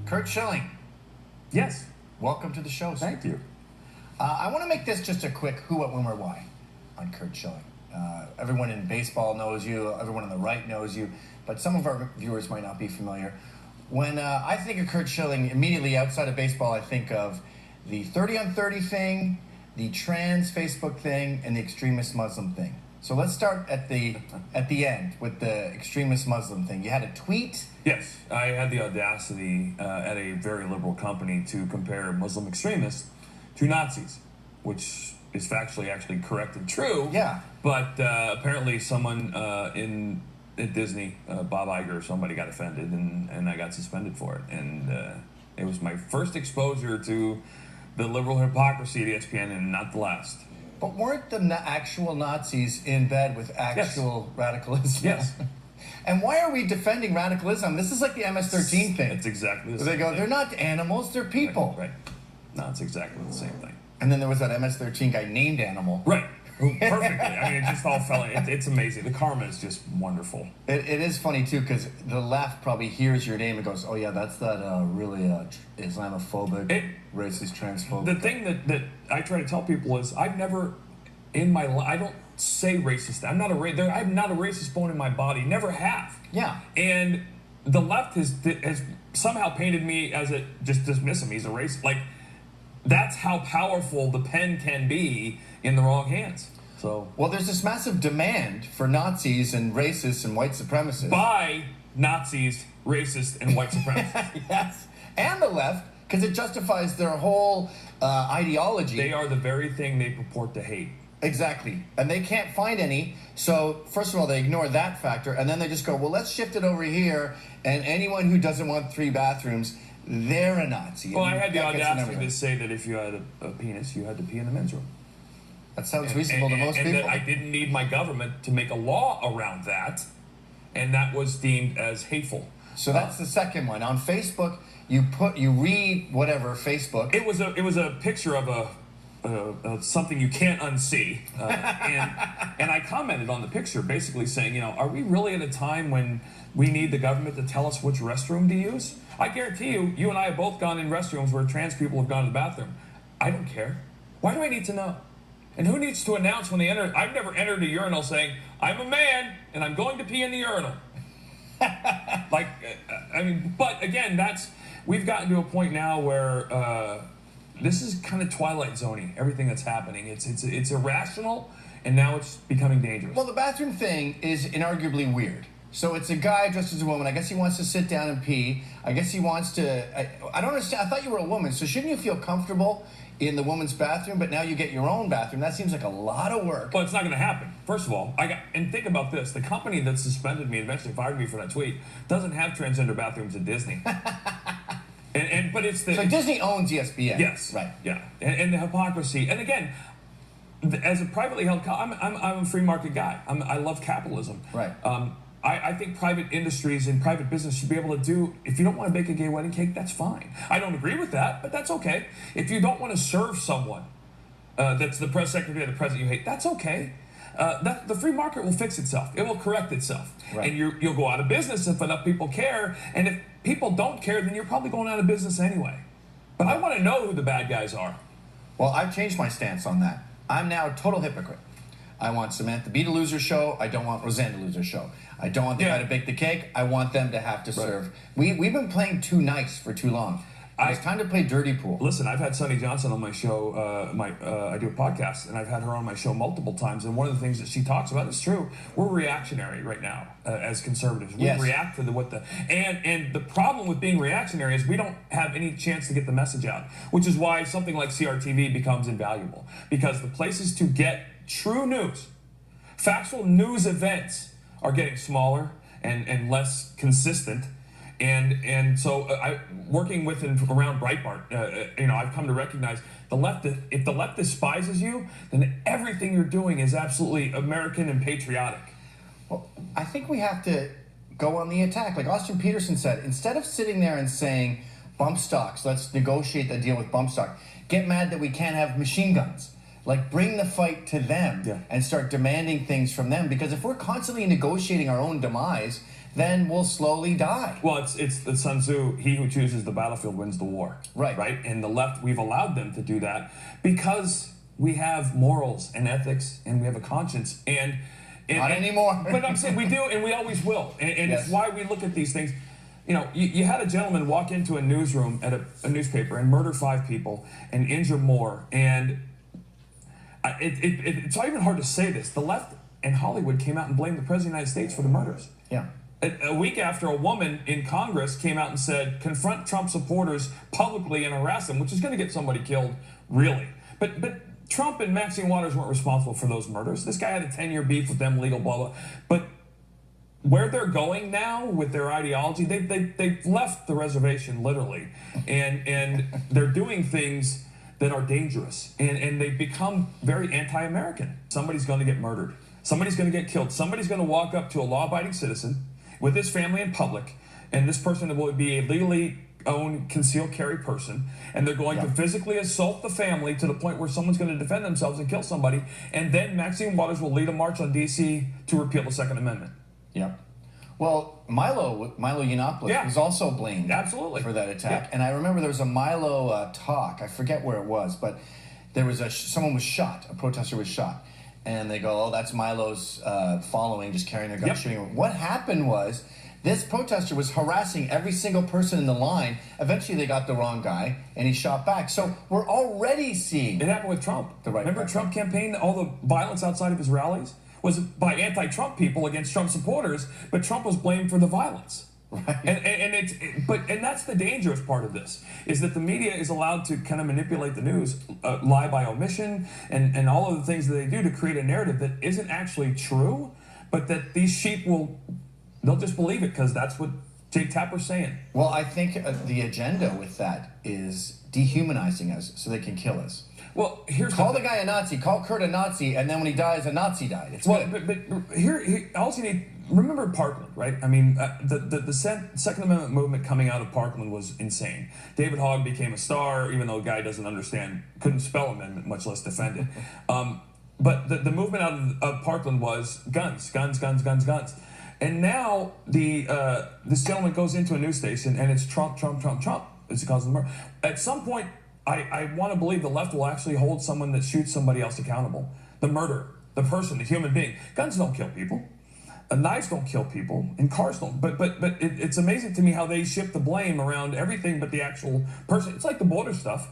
Curt Schilling, Yes. welcome to the show. Sir. Thank you. I want to make this just a quick who, what, when, where, why on Curt Schilling. Everyone in baseball knows you. Everyone on the right knows you. But some of our viewers might not be familiar. When I think of Curt Schilling, immediately outside of baseball, I think of the 30 on 30 thing, the trans Facebook thing, and the extremist Muslim thing. So let's start at the end with the extremist Muslim thing. You had a tweet. Yes, I had the audacity at a very liberal company to compare Muslim extremists to Nazis, which is factually actually correct and true. Yeah. But apparently someone at Disney, Bob Iger or somebody got offended, and I got suspended for it. And it was my first exposure to the liberal hypocrisy at ESPN, and not the last. But weren't the actual Nazis in bed with actual radicalism? Yes. And why are we defending radicalism? This is like the MS-13 thing. It's exactly the same They go, thing. they're not animals, they're people. Right. No, it's exactly the same thing. And then there was that MS-13 guy named Animal. Right. Perfectly. I mean, it just all fell in. It's amazing. The karma is just wonderful. It is funny, too, because the left probably hears your name and goes, oh, yeah, that's that really Islamophobic, racist, transphobic. The thing that I try to tell people is I've never, in my life, I don't say racist. I'm not a racist bone in my body. Never have. Yeah. And the left has somehow painted me as just dismiss him. He's a racist. Like, that's how powerful the pen can be in the wrong hands. So, well, there's this massive demand for Nazis and racists and white supremacists. By Nazis, racists, and white supremacists. Yes. And the left, because it justifies their whole ideology. They are the very thing they purport to hate. Exactly. And they can't find any. So, first of all, they ignore that factor. And then they just go, well, let's shift it over here. And anyone who doesn't want 3 bathrooms, they're a Nazi. Well, I had the audacity to say that if you had a penis, you had to pee in the men's room. That sounds reasonable to most people. And that I didn't need my government to make a law around that. And that was deemed as hateful. So that's the second one. On Facebook, you read whatever, Facebook. It was a picture of something you can't unsee. And I commented on the picture basically saying, are we really at a time when we need the government to tell us which restroom to use? I guarantee you and I have both gone in restrooms where trans people have gone to the bathroom. I don't care. Why do I need to know? And who needs to announce when they enter? I've never entered a urinal saying, I'm a man and I'm going to pee in the urinal. But again, we've gotten to a point now where this is kind of Twilight Zone-y, everything that's happening. It's irrational, and now it's becoming dangerous. Well, the bathroom thing is inarguably weird. So it's a guy dressed as a woman. I guess he wants to sit down and pee. I guess he wants to... I don't understand. I thought you were a woman, so shouldn't you feel comfortable in the woman's bathroom, but now you get your own bathroom? That seems like a lot of work. Well, it's not going to happen. First of all, and think about this. The company that suspended me and eventually fired me for that tweet doesn't have transgender bathrooms at Disney. But it's the... So Disney owns ESPN. Yes. Right. Yeah. And the hypocrisy. And again, as a privately held... I'm a free market guy. I love capitalism. Right. I think private industries and private business should be able to do... If you don't want to bake a gay wedding cake, that's fine. I don't agree with that, but that's okay. If you don't want to serve someone that's the press secretary of the president you hate, that's okay. The free market will fix itself. It will correct itself. Right. And you'll go out of business if enough people care. And if people don't care, then you're probably going out of business anyway. But I want to know who the bad guys are. Well, I've changed my stance on that. I'm now a total hypocrite. I want Samantha Bee to lose her show. I don't want Roseanne to lose her show. I don't want the guy to bake the cake. I want them to have to serve. We've been playing too nice for too long. It's time to play dirty pool. Listen, I've had Sunny Johnson on my show. I do a podcast, and I've had her on my show multiple times. And one of the things that she talks about is true. We're reactionary right now as conservatives. We react to and the problem with being reactionary is we don't have any chance to get the message out, which is why something like CRTV becomes invaluable, because the places to get true news, factual news events, are getting smaller and less consistent. And so working with and around Breitbart, I've come to recognize the left. If the left despises you, then everything you're doing is absolutely American and patriotic. Well, I think we have to go on the attack. Like Austin Peterson said, instead of sitting there and saying, bump stocks, let's negotiate the deal with bump stock, get mad that we can't have machine guns. Like, bring the fight to them and start demanding things from them. Because if we're constantly negotiating our own demise, then we'll slowly die. Well, it's the Sun Tzu, he who chooses the battlefield wins the war. Right. Right? And the left, we've allowed them to do that because we have morals and ethics and we have a conscience. And not anymore. But I'm saying we do, and we always will. And yes. It's why we look at these things. You know, you had a gentleman walk into a newsroom at a newspaper and murder 5 people and injure more. And it's not even hard to say this. The left and Hollywood came out and blamed the President of the United States for the murders. Yeah. A week after, a woman in Congress came out and said, confront Trump supporters publicly and harass them, which is going to get somebody killed, really. But Trump and Maxine Waters weren't responsible for those murders. This guy had a 10-year beef with them, legal, blah, blah. But where they're going now with their ideology, they've left the reservation, literally. And they're doing things that are dangerous. And they've become very anti-American. Somebody's going to get murdered. Somebody's going to get killed. Somebody's going to walk up to a law-abiding citizen with his family in public, and this person will be a legally owned concealed carry person, and they're going to physically assault the family to the point where someone's going to defend themselves and kill somebody, and then Maxine Waters will lead a march on D.C. to repeal the Second Amendment. Yep. Well, Milo Yiannopoulos was also blamed for that attack. And I remember there was a Milo talk. I forget where it was, but there was someone was shot. A protester was shot. And they go, oh, that's Milo's following, just carrying their gun, shooting. What happened was this protester was harassing every single person in the line. Eventually, they got the wrong guy, and he shot back. So we're already seeing... It happened with Trump. Remember Trump campaign, all the violence outside of his rallies was by anti-Trump people against Trump supporters, but Trump was blamed for the violence. Right. And that's the dangerous part of this, is that the media is allowed to kind of manipulate the news, lie by omission, and all of the things that they do to create a narrative that isn't actually true, but that these sheep they'll just believe it because that's what Jake Tapper's saying. Well, I think the agenda with that is dehumanizing us so they can kill us. Well, call the guy a Nazi, call Curt a Nazi, and then when he dies, a Nazi died. It's good. But here, also you need, remember Parkland, right? I mean, the Second Amendment movement coming out of Parkland was insane. David Hogg became a star, even though the guy doesn't understand, couldn't spell amendment, much less defend it. But the movement out of Parkland was guns, guns, guns, guns, guns. And now this gentleman goes into a news station, and it's Trump, Trump, Trump, Trump. It's the cause of the murder. At some point, I want to believe the left will actually hold someone that shoots somebody else accountable. The murderer, the person, the human being. Guns don't kill people. Knives don't kill people, and cars don't. But it's amazing to me how they shift the blame around everything but the actual person. It's like the border stuff.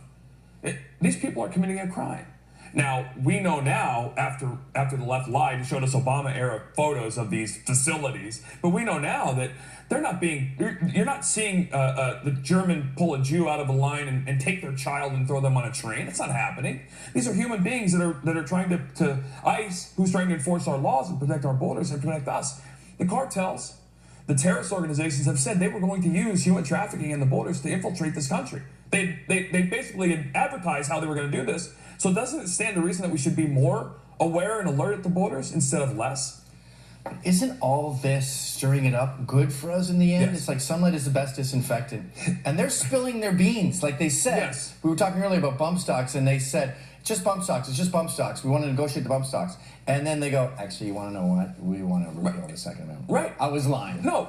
These people are committing a crime. Now, we know now, after the left lied and showed us Obama-era photos of these facilities, but we know now that they're not being, you're not seeing the German pull a Jew out of a line and take their child and throw them on a train. It's not happening. These are human beings that are trying to ICE, who's trying to enforce our laws and protect our borders and protect us. The cartels, the terrorist organizations have said they were going to use human trafficking and the borders to infiltrate this country. They basically advertised how they were going to do this. So doesn't it stand to reason that we should be more aware and alert at the borders instead of less? Isn't all this stirring it up good for us in the end? Yes. It's like sunlight is the best disinfectant. And they're spilling their beans. Like they said, yes. We were talking earlier about bump stocks, and they said, it's just bump stocks, it's just bump stocks. We want to negotiate the bump stocks. And then they go, actually, you want to know what? We want to repeal the Second Amendment. Right. I was lying. No,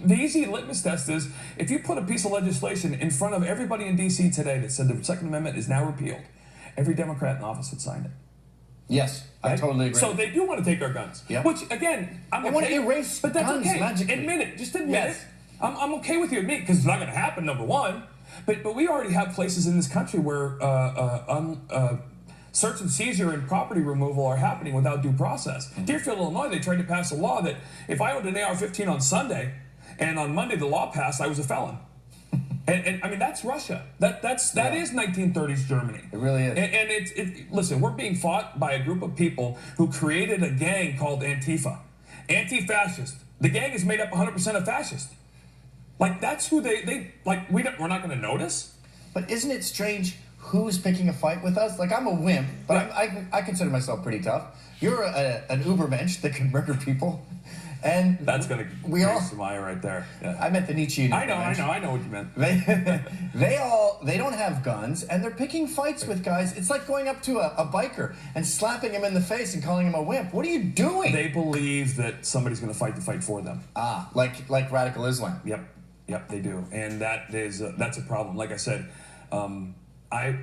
the easy litmus test is, if you put a piece of legislation in front of everybody in D.C. today that said the Second Amendment is now repealed, every Democrat in office would sign it. Yes, right? I totally agree. So they do want to take our guns. Yep. Which, again, I'm okay. They want to erase but that's guns okay. magically. Admit it. Just admit it. I'm okay with you admitting, because it's not going to happen, number one. But we already have places in this country where search and seizure and property removal are happening without due process. Mm-hmm. Deerfield, Illinois, they tried to pass a law that if I owned an AR-15 on Sunday, and on Monday the law passed, I was a felon. And I mean, that's Russia. That is 1930s Germany. It really is. And listen, we're being fought by a group of people who created a gang called Antifa. Anti-fascist. The gang is made up 100% of fascists. Like, that's who they we're not going to notice. But isn't it strange who's picking a fight with us. Like, I'm a wimp, but I consider myself pretty tough. You're an ubermensch that can murder people. And that's gonna raise some ire right there. Yeah. I meant the Nietzschean. I know what you meant. They don't have guns, and they're picking fights with guys. It's like going up to a biker and slapping him in the face and calling him a wimp. What are you doing? They believe that somebody's going to fight the fight for them. Like radical Islam. Yep, they do, and that's a problem. Like I said, I'm not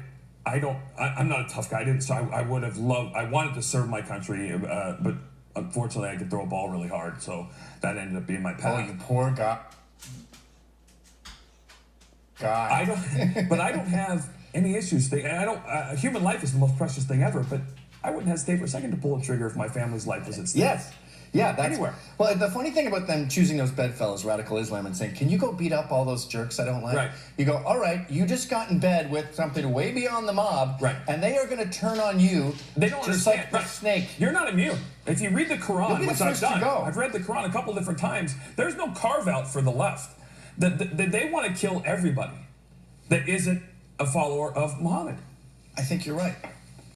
a tough guy. I would have loved. I wanted to serve my country, but. Unfortunately, I could throw a ball really hard, so that ended up being my path. Oh, you poor guy. I don't have any issues. Human life is the most precious thing ever, but I wouldn't hesitate for a second to pull a trigger if my family's life was at stake. Yes. Yeah, that's anywhere. Well, the funny thing about them choosing those bedfellows, radical Islam, and saying, "Can you go beat up all those jerks I don't like?" Right. You go, "All right, you just got in bed with something way beyond the mob, right? And they are going to turn on you. They don't just understand. like the snake. You're not immune. If you read the Quran, which I've done, I've read the Quran a couple different times. There's no carve out for the left. They want to kill everybody that isn't a follower of Muhammad. I think you're right.